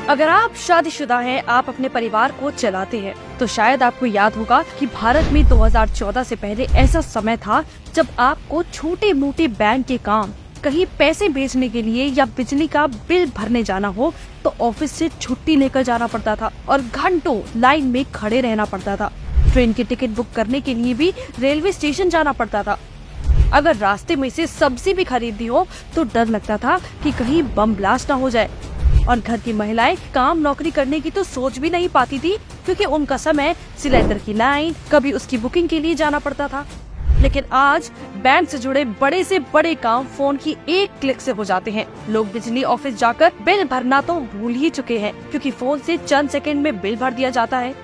अगर आप शादीशुदा हैं, आप अपने परिवार को चलाते हैं, तो शायद आपको याद होगा कि भारत में 2014 से पहले ऐसा समय था जब आपको छोटे मोटे बैंक के काम, कहीं पैसे भेजने के लिए या बिजली का बिल भरने जाना हो तो ऑफिस से छुट्टी लेकर जाना पड़ता था और घंटों लाइन में खड़े रहना पड़ता था। ट्रेन की टिकट बुक करने के लिए भी रेलवे स्टेशन जाना पड़ता था। अगर रास्ते में से सब्जी भी खरीदनी हो तो डर लगता था कि कहीं बम ब्लास्ट न हो जाए। और घर की महिलाएं काम नौकरी करने की तो सोच भी नहीं पाती थी, क्योंकि उनका समय सिलेंडर की लाइन, कभी उसकी बुकिंग के लिए जाना पड़ता था। लेकिन आज बैंक से जुड़े बड़े से बड़े काम फोन की एक क्लिक से हो जाते हैं। लोग बिजली ऑफिस जाकर बिल भरना तो भूल ही चुके हैं, क्योंकि फोन से चंद सेकंड में बिल भर दिया जाता है।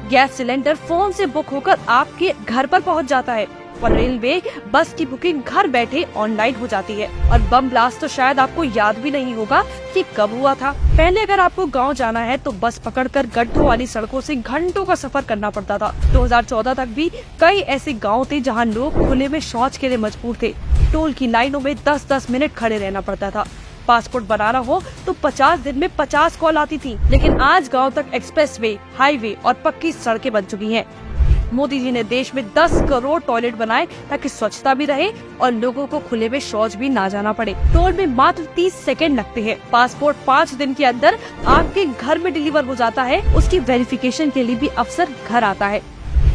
गैस सिलेंडर फोन से बुक होकर आपके घर पर पहुंच जाता है और रेलवे बस की बुकिंग घर बैठे ऑनलाइन हो जाती है। और बम ब्लास्ट तो शायद आपको याद भी नहीं होगा कि कब हुआ था। पहले अगर आपको गांव जाना है तो बस पकड़कर गड्ढों वाली सड़कों से घंटों का सफर करना पड़ता था। 2014 तक भी कई ऐसे गांव थे जहां लोग खुले में शौच के लिए मजबूर थे। टोल की लाइनों में 10-10 मिनट खड़े रहना पड़ता था। पासपोर्ट बनाना हो तो 50 दिन में 50 कॉल आती थी। लेकिन आज गांव तक एक्सप्रेसवे, हाईवे और पक्की सड़कें बन चुकी हैं। मोदी जी ने देश में 10 करोड़ टॉयलेट बनाए ताकि स्वच्छता भी रहे और लोगों को खुले में शौच भी ना जाना पड़े। टोल में मात्र 30 सेकंड लगते हैं। पासपोर्ट 5 दिन के अंदर आपके घर में डिलीवर हो जाता है। उसकी वेरिफिकेशन के लिए भी अफसर घर आता है।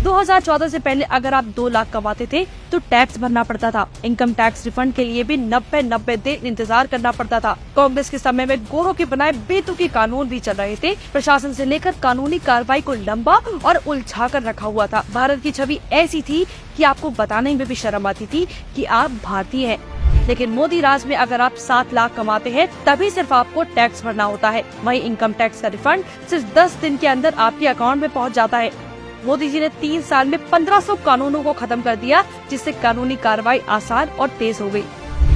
2014 से पहले अगर आप 2 लाख कमाते थे तो टैक्स भरना पड़ता था। इनकम टैक्स रिफंड के लिए भी 90 दिन इंतजार करना पड़ता था। कांग्रेस के समय में गोरों के बनाए बेतुके कानून भी चल रहे थे। प्रशासन से लेकर कानूनी कार्रवाई को लंबा और उलझा कर रखा हुआ था। भारत की छवि ऐसी थी कि आपको बताने में भी शर्म आती थी कि आप भारतीय हैं। लेकिन मोदी राज में अगर आप 7 लाख कमाते हैं तभी सिर्फ आपको टैक्स भरना होता है। वहीं इनकम टैक्स का रिफंड सिर्फ 10 दिन के अंदर आपके अकाउंट में पहुंच जाता है। मोदी जी ने 3 साल में 1500 कानूनों को खत्म कर दिया, जिससे कानूनी कार्रवाई आसान और तेज हो गई।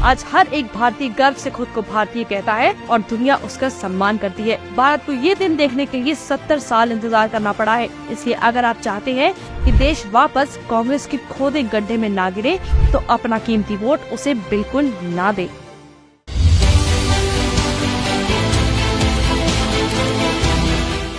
आज हर एक भारतीय गर्व से खुद को भारतीय कहता है और दुनिया उसका सम्मान करती है। भारत को ये दिन देखने के लिए 70 साल इंतजार करना पड़ा है। इसलिए अगर आप चाहते हैं कि देश वापस कांग्रेस के खोदे गड्ढे में ना गिरे तो अपना कीमती वोट उसे बिल्कुल ना दे।